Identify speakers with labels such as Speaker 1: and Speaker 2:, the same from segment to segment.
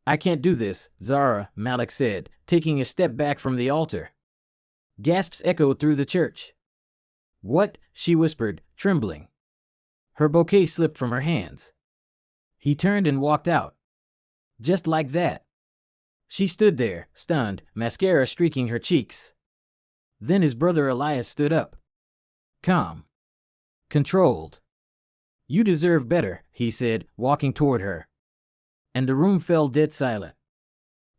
Speaker 1: I can't do this, Zara, Malik said, taking a step back from the altar. Gasps echoed through the church. What? She whispered, trembling. Her bouquet slipped from her hands. He turned and walked out. Just like that. She stood there, stunned, mascara streaking her cheeks. Then his brother Elias stood up. Calm. Controlled. You deserve better, he said, walking toward her. And the room fell dead silent.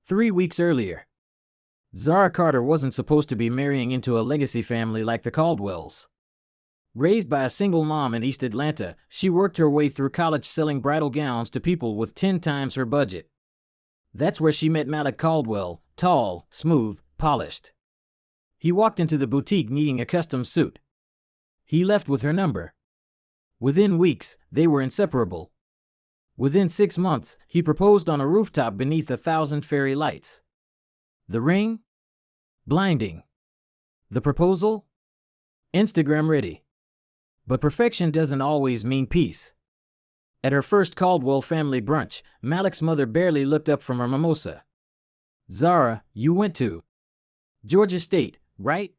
Speaker 1: 3 weeks earlier. Zara Carter wasn't supposed to be marrying into a legacy family like the Caldwells. Raised by a single mom in East Atlanta, she worked her way through college selling bridal gowns to people with 10 times her budget. That's where she met Malik Caldwell, tall, smooth, polished. He walked into the boutique needing a custom suit. He left with her number. Within weeks, they were inseparable. Within 6 months, he proposed on a rooftop beneath 1,000 fairy lights. The ring? Blinding. The proposal? Instagram ready. But perfection doesn't always mean peace. At her first Caldwell family brunch, Malik's mother barely looked up from her mimosa. Zara, you went to Georgia State, right?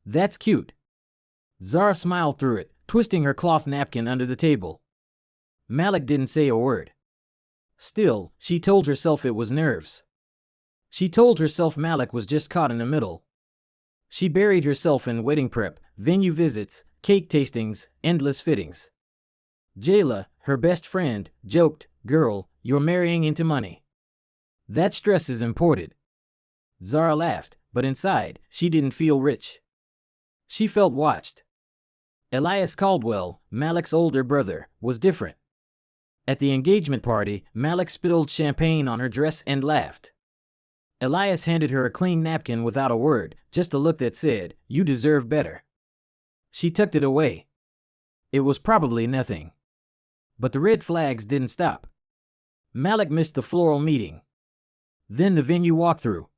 Speaker 1: That's cute. Zara smiled through it, twisting her cloth napkin under the table. Malik didn't say a word. Still, she told herself it was nerves. She told herself Malik was just caught in the middle. She buried herself in wedding prep, venue visits, cake tastings, endless fittings. Jayla, her best friend, joked, "Girl, you're marrying into money. That stress is imported." Zara laughed, but inside, she didn't feel rich. She felt watched. Elias Caldwell, Malik's older brother, was different. At the engagement party, Malik spilled champagne on her dress and laughed. Elias handed her a clean napkin without a word, just a look that said, "You deserve better." She tucked it away. It was probably nothing. But the red flags didn't stop. Malik missed the floral meeting. Then the venue walkthrough.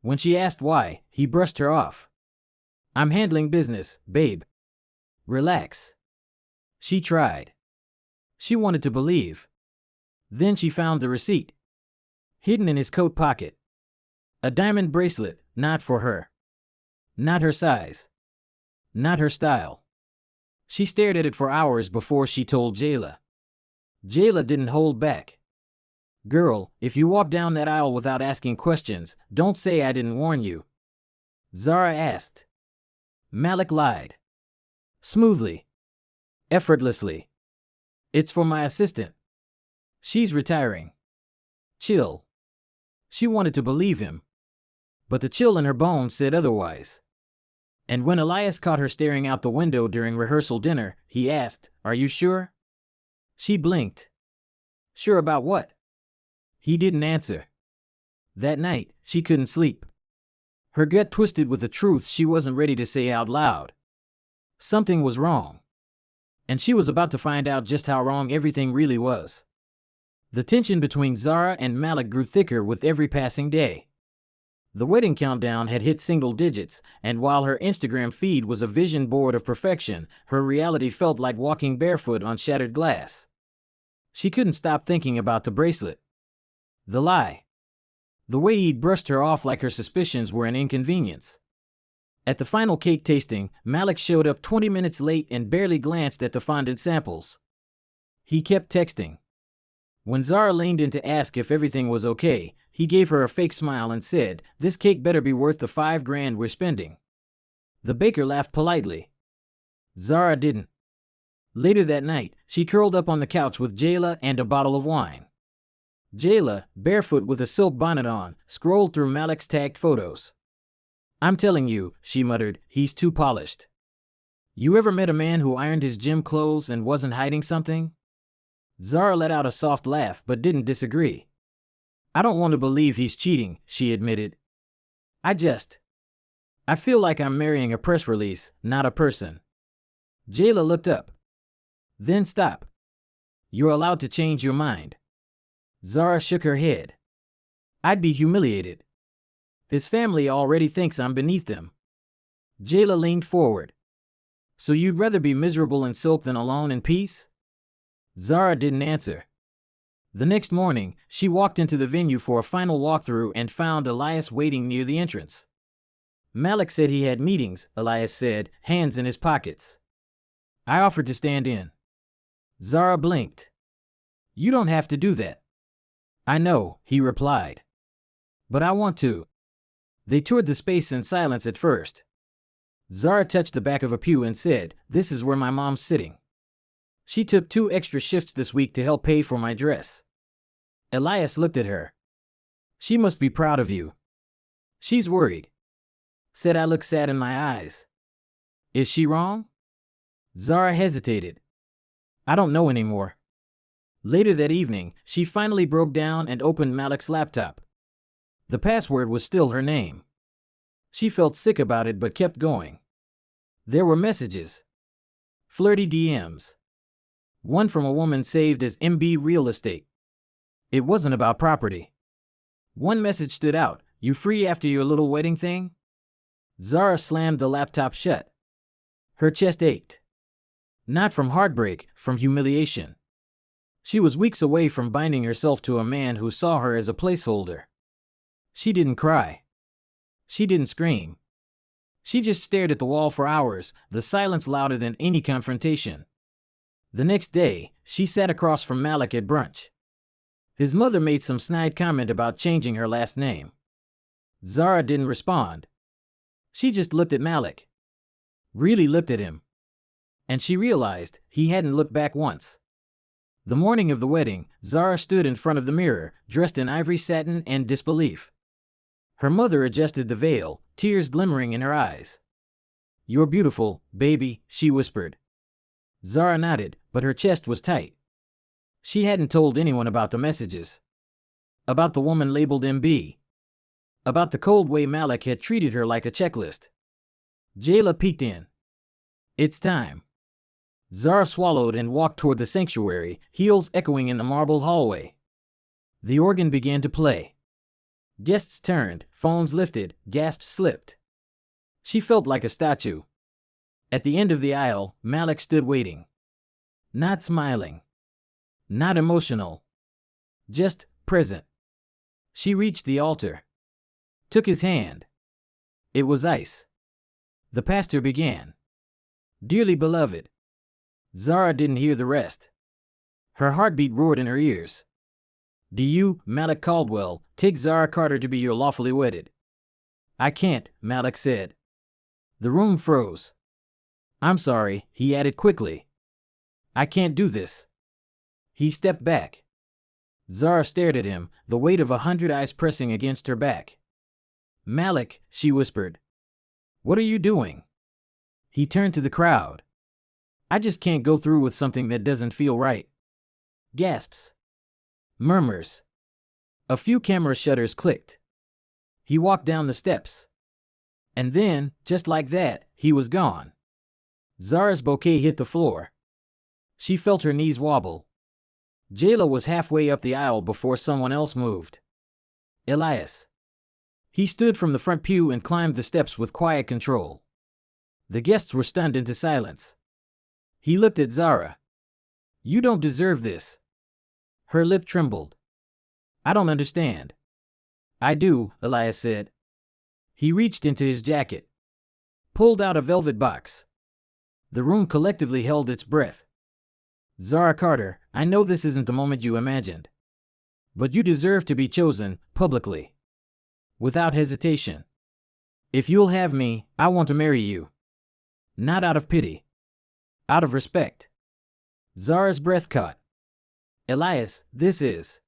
Speaker 1: When she asked why, he brushed her off. "I'm handling business, babe. Relax." She tried. She wanted to believe. Then she found the receipt. Hidden in his coat pocket. A diamond bracelet, not for her. Not her size. Not her style. She stared at it for hours before she told Jayla. Jayla didn't hold back. "Girl, if you walk down that aisle without asking questions, don't say I didn't warn you." Zara asked. Malik lied. Smoothly. Effortlessly. "It's for my assistant. She's retiring." Chill. She wanted to believe him. But the chill in her bones said otherwise. And when Elias caught her staring out the window during rehearsal dinner, he asked, "Are you sure?" She blinked. "Sure about what?" He didn't answer. That night, she couldn't sleep. Her gut twisted with the truth she wasn't ready to say out loud. Something was wrong. And she was about to find out just how wrong everything really was. The tension between Zara and Malik grew thicker with every passing day. The wedding countdown had hit single digits, and while her Instagram feed was a vision board of perfection, her reality felt like walking barefoot on shattered glass. She couldn't stop thinking about the bracelet. The lie. The way he'd brushed her off like her suspicions were an inconvenience. At the final cake tasting, Malik showed up 20 minutes late and barely glanced at the fondant samples. He kept texting. When Zara leaned in to ask if everything was okay, he gave her a fake smile and said, "This cake better be worth the $5,000 we're spending." The baker laughed politely. Zara didn't. Later that night, she curled up on the couch with Jayla and a bottle of wine. Jayla, barefoot with a silk bonnet on, scrolled through Malik's tagged photos. "I'm telling you," she muttered, "he's too polished." You ever met a man who ironed his gym clothes and wasn't hiding something? Zara let out a soft laugh but didn't disagree. "I don't want to believe he's cheating," she admitted. I feel like I'm marrying a press release, not a person." Jayla looked up. "Then stop. You're allowed to change your mind." Zara shook her head. "I'd be humiliated. His family already thinks I'm beneath them." Jayla leaned forward. "So you'd rather be miserable in silk than alone in peace?" Zara didn't answer. The next morning, she walked into the venue for a final walkthrough and found Elias waiting near the entrance. Malik said he had meetings, Elias said, hands in his pockets. I offered to stand in. Zara blinked. You don't have to do that. I know, he replied. But I want to. They toured the space in silence at first. Zara touched the back of a pew and said, This is where my mom's sitting. She took 2 extra shifts this week to help pay for my dress. Elias looked at her. She must be proud of you. She's worried. Said I look sad in my eyes. Is she wrong? Zara hesitated. I don't know anymore. Later that evening, she finally broke down and opened Malik's laptop. The password was still her name. She felt sick about it but kept going. There were messages. Flirty DMs. One from a woman saved as MB Real Estate. It wasn't about property. One message stood out. You free after your little wedding thing? Zara slammed the laptop shut. Her chest ached. Not from heartbreak, from humiliation. She was weeks away from binding herself to a man who saw her as a placeholder. She didn't cry. She didn't scream. She just stared at the wall for hours, the silence louder than any confrontation. The next day, she sat across from Malik at brunch. His mother made some snide comment about changing her last name. Zara didn't respond. She just looked at Malik. Really looked at him. And she realized he hadn't looked back once. The morning of the wedding, Zara stood in front of the mirror, dressed in ivory satin and disbelief. Her mother adjusted the veil, tears glimmering in her eyes. You're beautiful, baby, she whispered. Zara nodded, but her chest was tight. She hadn't told anyone about the messages. About the woman labeled MB. About the cold way Malik had treated her like a checklist. Jayla peeked in. It's time. Zara swallowed and walked toward the sanctuary, heels echoing in the marble hallway. The organ began to play. Guests turned, phones lifted, gasps slipped. She felt like a statue. At the end of the aisle, Malik stood waiting. Not smiling. Not emotional. Just present. She reached the altar. Took his hand. It was ice. The pastor began. Dearly beloved. Zara didn't hear the rest. Her heartbeat roared in her ears. Do you, Malik Caldwell, take Zara Carter to be your lawfully wedded? I can't, Malik said. The room froze. I'm sorry, he added quickly. I can't do this. He stepped back. Zara stared at him, the weight of 100 eyes pressing against her back. Malik, she whispered. What are you doing? He turned to the crowd. I just can't go through with something that doesn't feel right. Gasps. Murmurs. A few camera shutters clicked. He walked down the steps. And then, just like that, he was gone. Zara's bouquet hit the floor. She felt her knees wobble. Jayla was halfway up the aisle before someone else moved. Elias. He stood from the front pew and climbed the steps with quiet control. The guests were stunned into silence. He looked at Zara. You don't deserve this. Her lip trembled. I don't understand. I do, Elias said. He reached into his jacket. Pulled out a velvet box. The room collectively held its breath. Zara Carter, I know this isn't the moment you imagined. But you deserve to be chosen, publicly. Without hesitation. If you'll have me, I want to marry you. Not out of pity. Out of respect. Zara's breath caught. Elias, this is.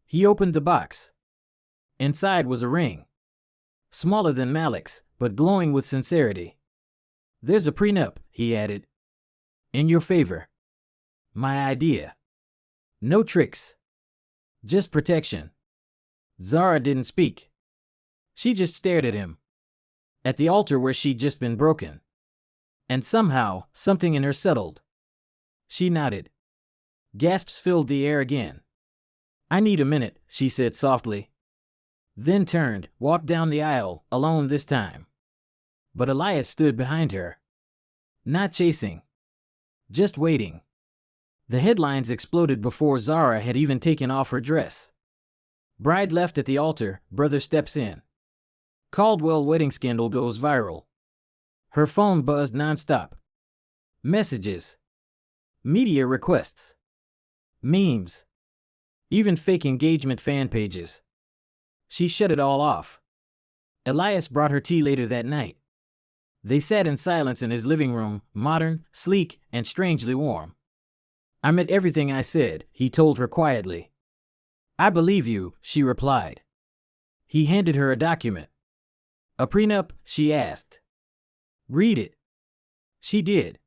Speaker 1: He opened the box. Inside was a ring. Smaller than Malik's, but glowing with sincerity. There's a prenup, he added. In your favor. My idea. No tricks. Just protection. Zara didn't speak. She just stared at him. At the altar where she'd just been broken. And somehow, something in her settled. She nodded. Gasps filled the air again. I need a minute, she said softly. Then turned, walked down the aisle, alone this time. But Elias stood behind her. Not chasing. Just waiting. The headlines exploded before Zara had even taken off her dress. Bride left at the altar, brother steps in. Caldwell wedding scandal goes viral. Her phone buzzed nonstop. Messages. Media requests. Memes. Even fake engagement fan pages. She shut it all off. Elias brought her tea later that night. They sat in silence in his living room, modern, sleek, and strangely warm. I meant everything I said, he told her quietly. I believe you, she replied. He handed her a document. A prenup, she asked. Read it. She did.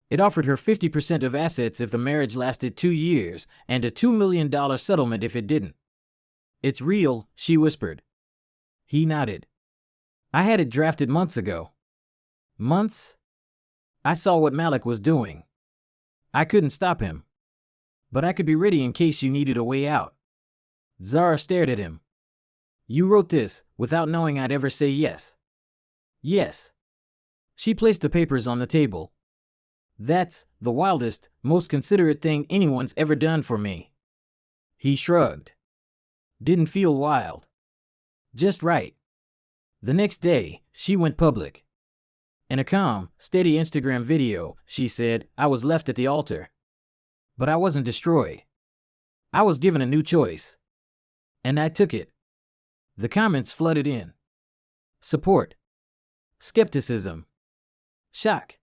Speaker 1: It offered her 50% of assets if the marriage lasted 2 years, and a $2 million settlement if it didn't. It's real, she whispered. He nodded. I had it drafted months ago. Months? I saw what Malik was doing. I couldn't stop him. But I could be ready in case you needed a way out. Zara stared at him. You wrote this, without knowing I'd ever say yes. Yes. She placed the papers on the table. That's the wildest, most considerate thing anyone's ever done for me. He shrugged. Didn't feel wild. Just right. The next day, she went public. In a calm, steady Instagram video, she said, I was left at the altar. But I wasn't destroyed. I was given a new choice. And I took it. The comments flooded in. Support. Skepticism. Shock.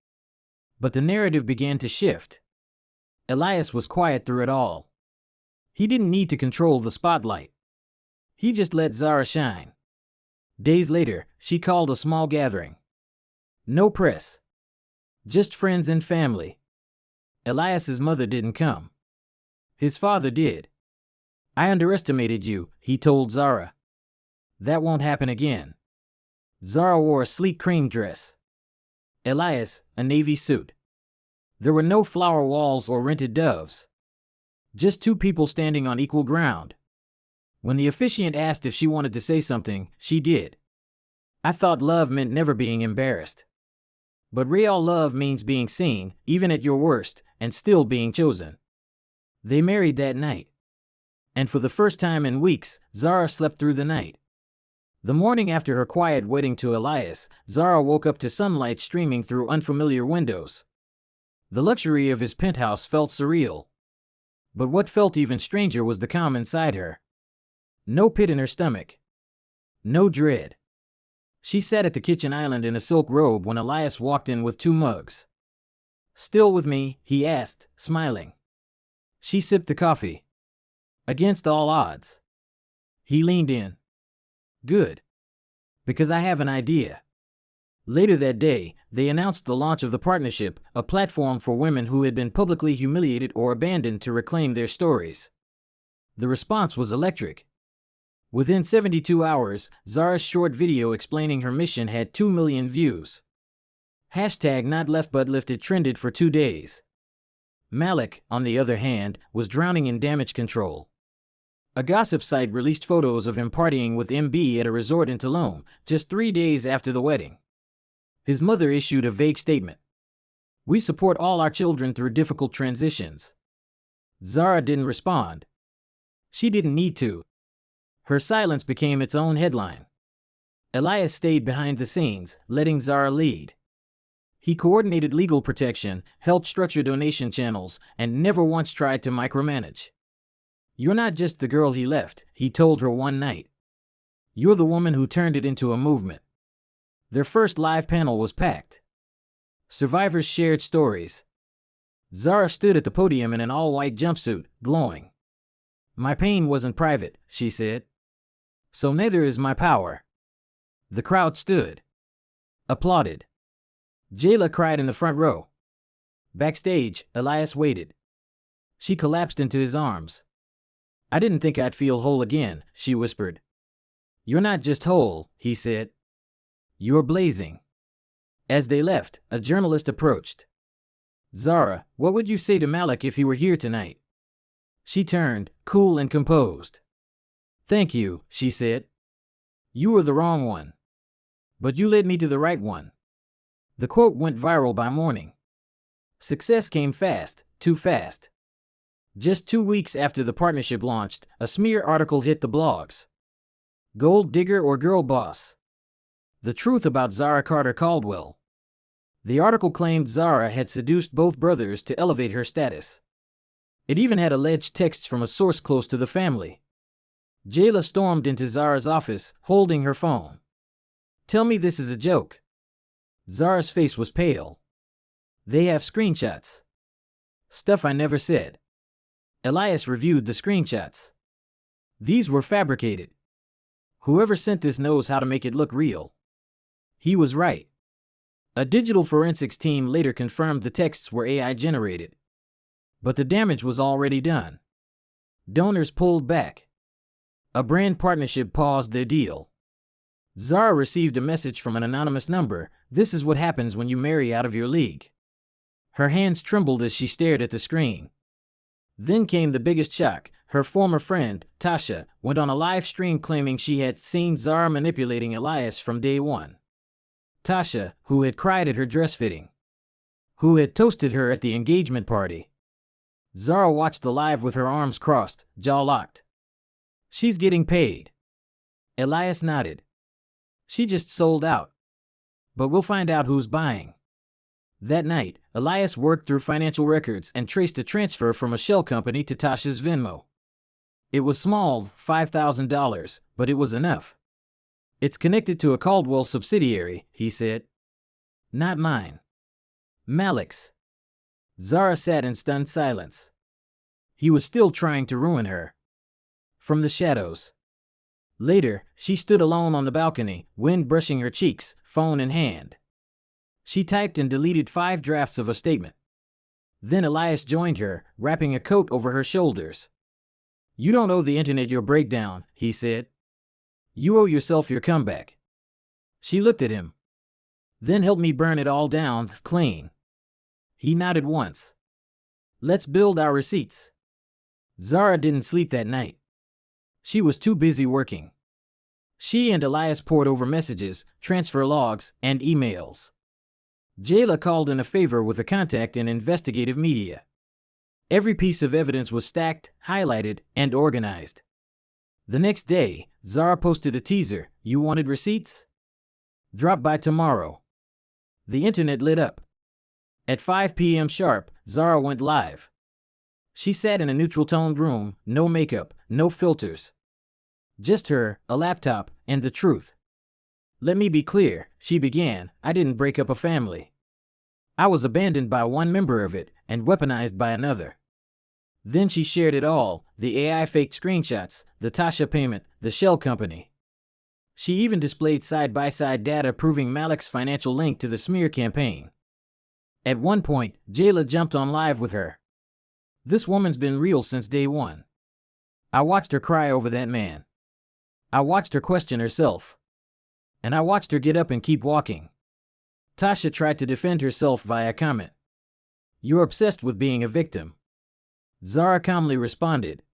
Speaker 1: But the narrative began to shift. Elias was quiet through it all. He didn't need to control the spotlight. He just let Zara shine. Days later, she called a small gathering. No press. Just friends and family. Elias's mother didn't come. His father did. I underestimated you, he told Zara. That won't happen again. Zara wore a sleek cream dress. Elias, a navy suit. There were no flower walls or rented doves. Just two people standing on equal ground. When the officiant asked if she wanted to say something, she did. I thought love meant never being embarrassed. But real love means being seen, even at your worst, and still being chosen. They married that night. And for the first time in weeks, Zara slept through the night. The morning after her quiet wedding to Elias, Zara woke up to sunlight streaming through unfamiliar windows. The luxury of his penthouse felt surreal. But what felt even stranger was the calm inside her. No pit in her stomach. No dread. She sat at the kitchen island in a silk robe when Elias walked in with 2 mugs. Still with me, he asked, smiling. She sipped the coffee. Against all odds. He leaned in. Good. Because I have an idea. Later that day, they announced the launch of the partnership, a platform for women who had been publicly humiliated or abandoned to reclaim their stories. The response was electric. Within 72 hours, Zara's short video explaining her mission had 2 million views. Hashtag not left but lifted trended for 2 days. Malik, on the other hand, was drowning in damage control. A gossip site released photos of him partying with MB at a resort in Tulum, just 3 days after the wedding. His mother issued a vague statement. We support all our children through difficult transitions. Zara didn't respond. She didn't need to. Her silence became its own headline. Elias stayed behind the scenes, letting Zara lead. He coordinated legal protection, helped structure donation channels, and never once tried to micromanage. You're not just the girl he left, he told her one night. You're the woman who turned it into a movement. Their first live panel was packed. Survivors shared stories. Zara stood at the podium in an all-white jumpsuit, glowing. My pain wasn't private, she said. So neither is my power. The crowd stood. Applauded. Jayla cried in the front row. Backstage, Elias waited. She collapsed into his arms. I didn't think I'd feel whole again, she whispered. You're not just whole, he said. You're blazing. As they left, a journalist approached. Zara, what would you say to Malik if he were here tonight? She turned, cool and composed. Thank you, she said. You were the wrong one. But you led me to the right one. The quote went viral by morning. Success came fast, too fast. Just 2 weeks after the partnership launched, a smear article hit the blogs. Gold digger or girl boss? The truth about Zara Carter Caldwell. The article claimed Zara had seduced both brothers to elevate her status. It even had alleged texts from a source close to the family. Jayla stormed into Zara's office, holding her phone. "Tell me this is a joke." Zara's face was pale. "They have screenshots." "Stuff I never said." Elias reviewed the screenshots. These were fabricated. Whoever sent this knows how to make it look real. He was right. A digital forensics team later confirmed the texts were AI generated. But the damage was already done. Donors pulled back. A brand partnership paused their deal. Zara received a message from an anonymous number. "This is what happens when you marry out of your league." Her hands trembled as she stared at the screen. Then came the biggest shock. Her former friend, Tasha, went on a live stream claiming she had seen Zara manipulating Elias from day one. Tasha, who had cried at her dress fitting. Who had toasted her at the engagement party. Zara watched the live with her arms crossed, jaw locked. "She's getting paid." Elias nodded. "She just sold out. But we'll find out who's buying." That night, Elias worked through financial records and traced a transfer from a shell company to Tasha's Venmo. It was small, $5,000, but it was enough. "It's connected to a Caldwell subsidiary," he said. "Not mine. Malik's." Zara sat in stunned silence. He was still trying to ruin her. From the shadows. Later, she stood alone on the balcony, wind brushing her cheeks, phone in hand. She typed and deleted 5 drafts of a statement. Then Elias joined her, wrapping a coat over her shoulders. "You don't owe the internet your breakdown," he said. "You owe yourself your comeback." She looked at him. "Then help me burn it all down, clean." He nodded once. "Let's build our receipts." Zara didn't sleep that night. She was too busy working. She and Elias pored over messages, transfer logs, and emails. Jayla called in a favor with a contact in investigative media. Every piece of evidence was stacked, highlighted, and organized. The next day, Zara posted a teaser. "You wanted receipts? Drop by tomorrow." The internet lit up. At 5 p.m. sharp, Zara went live. She sat in a neutral-toned room, no makeup, no filters. Just her, a laptop, and the truth. "Let me be clear," she began, "I didn't break up a family. I was abandoned by one member of it and weaponized by another." Then she shared it all, the AI faked screenshots, the Tasha payment, the shell company. She even displayed side-by-side data proving Malik's financial link to the smear campaign. At one point, Jayla jumped on live with her. "This woman's been real since day one. I watched her cry over that man. I watched her question herself. And I watched her get up and keep walking." Tasha tried to defend herself via comment. "You're obsessed with being a victim." Zara calmly responded,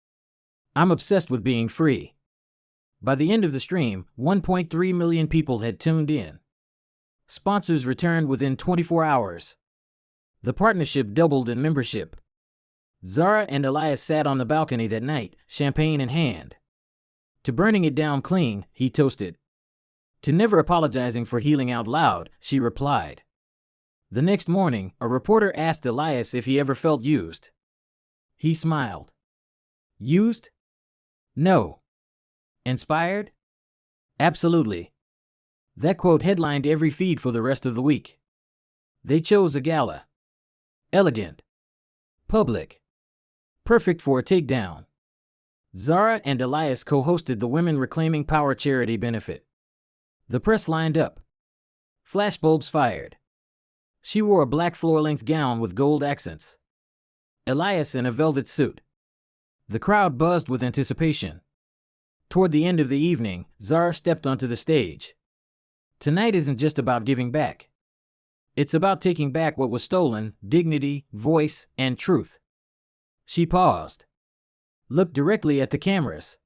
Speaker 1: "I'm obsessed with being free." By the end of the stream, 1.3 million people had tuned in. Sponsors returned within 24 hours. The partnership doubled in membership. Zara and Elias sat on the balcony that night, champagne in hand. "To burning it down clean," he toasted. "To never apologizing for healing out loud," she replied. The next morning, a reporter asked Elias if he ever felt used. He smiled. "Used? No. Inspired? Absolutely." That quote headlined every feed for the rest of the week. They chose a gala. Elegant. Public. Perfect for a takedown. Zara and Elias co-hosted the Women Reclaiming Power charity benefit. The press lined up. Flashbulbs fired. She wore a black floor-length gown with gold accents. Elias in a velvet suit. The crowd buzzed with anticipation. Toward the end of the evening, Zara stepped onto the stage. "Tonight isn't just about giving back. It's about taking back what was stolen: dignity, voice, and truth." She paused. Looked directly at the cameras.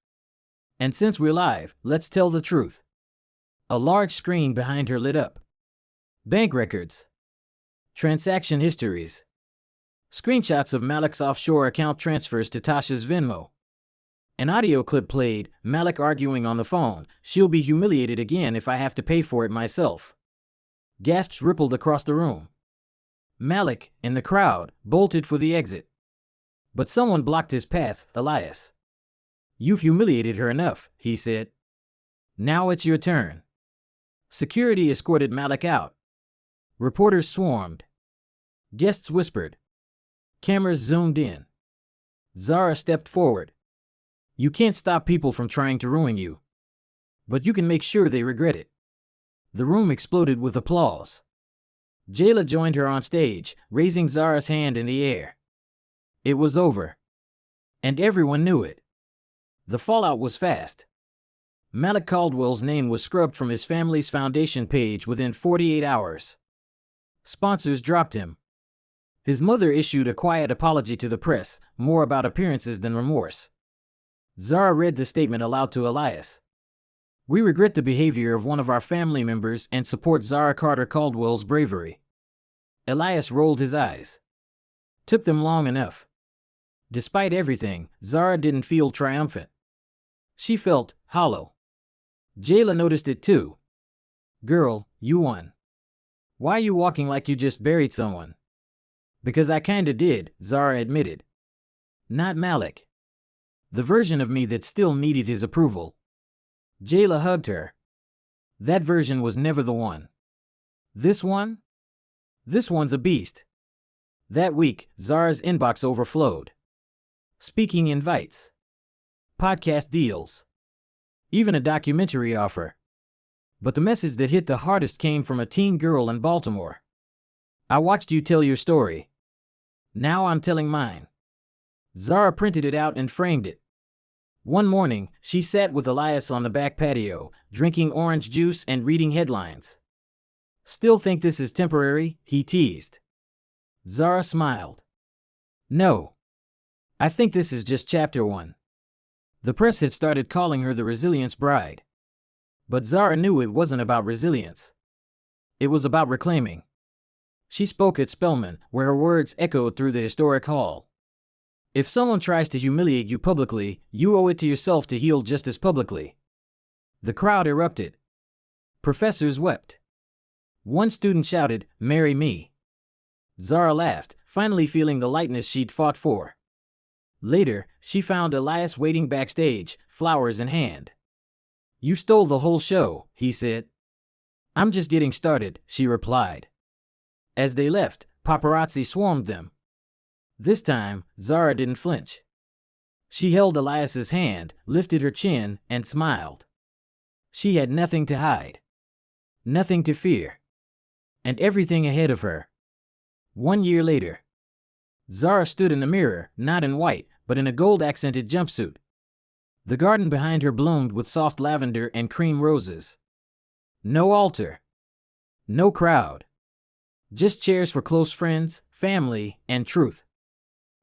Speaker 1: "And since we're live, let's tell the truth." A large screen behind her lit up. Bank records. Transaction histories. Screenshots of Malik's offshore account transfers to Tasha's Venmo. An audio clip played, Malik arguing on the phone, "She'll be humiliated again if I have to pay for it myself." Gasps rippled across the room. Malik, in the crowd, bolted for the exit. But someone blocked his path, Elias. "You've humiliated her enough," he said. "Now it's your turn." Security escorted Malik out. Reporters swarmed. Guests whispered. Cameras zoomed in. Zara stepped forward. "You can't stop people from trying to ruin you. But you can make sure they regret it." The room exploded with applause. Jayla joined her on stage, raising Zara's hand in the air. It was over. And everyone knew it. The fallout was fast. Malik Caldwell's name was scrubbed from his family's foundation page within 48 hours. Sponsors dropped him. His mother issued a quiet apology to the press, more about appearances than remorse. Zara read the statement aloud to Elias. "We regret the behavior of one of our family members and support Zara Carter Caldwell's bravery." Elias rolled his eyes. Took them long enough. Despite everything, Zara didn't feel triumphant. She felt hollow. Jayla noticed it too. "Girl, you won. Why are you walking like you just buried someone?" "Because I kinda did," Zara admitted. "Not Malik. The version of me that still needed his approval." Jayla hugged her. "That version was never the one. This one? This one's a beast." That week, Zara's inbox overflowed. Speaking invites. Podcast deals. Even a documentary offer. But the message that hit the hardest came from a teen girl in Baltimore. "I watched you tell your story. Now I'm telling mine." Zara printed it out and framed it. One morning, she sat with Elias on the back patio, drinking orange juice and reading headlines. "Still think this is temporary?" he teased. Zara smiled. "No. I think this is just chapter 1. The press had started calling her the resilience bride. But Zara knew it wasn't about resilience. It was about reclaiming. She spoke at Spelman, where her words echoed through the historic hall. "If someone tries to humiliate you publicly, you owe it to yourself to heal just as publicly." The crowd erupted. Professors wept. One student shouted, "Marry me." Zara laughed, finally feeling the lightness she'd fought for. Later, she found Elias waiting backstage, flowers in hand. "You stole the whole show," he said. "I'm just getting started," she replied. As they left, paparazzi swarmed them. This time, Zara didn't flinch. She held Elias's hand, lifted her chin, and smiled. She had nothing to hide. Nothing to fear. And everything ahead of her. 1 year later. Zara stood in the mirror, not in white, but in a gold-accented jumpsuit. The garden behind her bloomed with soft lavender and cream roses. No altar. No crowd. Just chairs for close friends, family, and truth.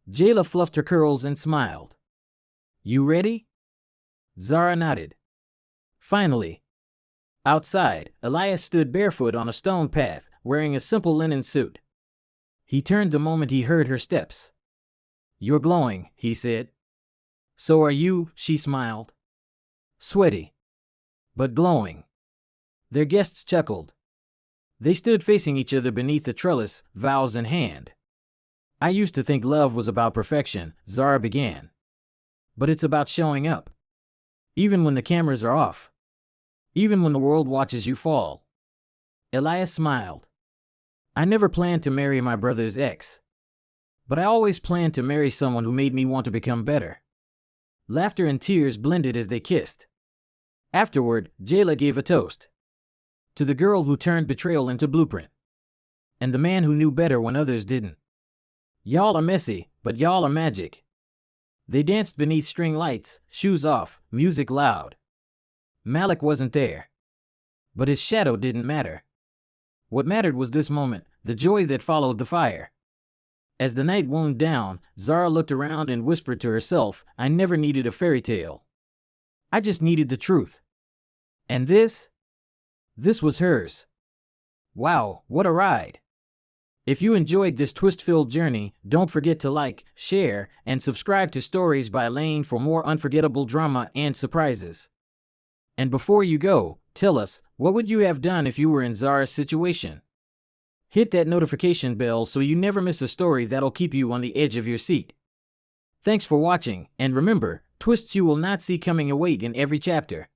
Speaker 1: Jayla fluffed her curls and smiled. "You ready?" Zara nodded. Finally. Outside, Elias stood barefoot on a stone path, wearing a simple linen suit. He turned the moment he heard her steps. "You're glowing," he said. "So are you," she smiled. Sweaty. But glowing. Their guests chuckled. They stood facing each other beneath the trellis, vows in hand. "I used to think love was about perfection," Zara began. "But it's about showing up. Even when the cameras are off. Even when the world watches you fall." Elias smiled. "I never planned to marry my brother's ex. But I always planned to marry someone who made me want to become better." Laughter and tears blended as they kissed. Afterward, Jayla gave a toast. To the girl who turned betrayal into blueprint. And the man who knew better when others didn't. "Y'all are messy, but y'all are magic." They danced beneath string lights, shoes off, music loud. Malik wasn't there. But his shadow didn't matter. What mattered was this moment, the joy that followed the fire. As the night wound down, Zara looked around and whispered to herself, "I never needed a fairy tale. I just needed the truth." And this was hers. Wow, what a ride. If you enjoyed this twist-filled journey, don't forget to like, share, and subscribe to Stories by Laine for more unforgettable drama and surprises. And before you go, tell us, what would you have done if you were in Zara's situation? Hit that notification bell so you never miss a story that'll keep you on the edge of your seat. Thanks for watching, and remember, twists you will not see coming await in every chapter.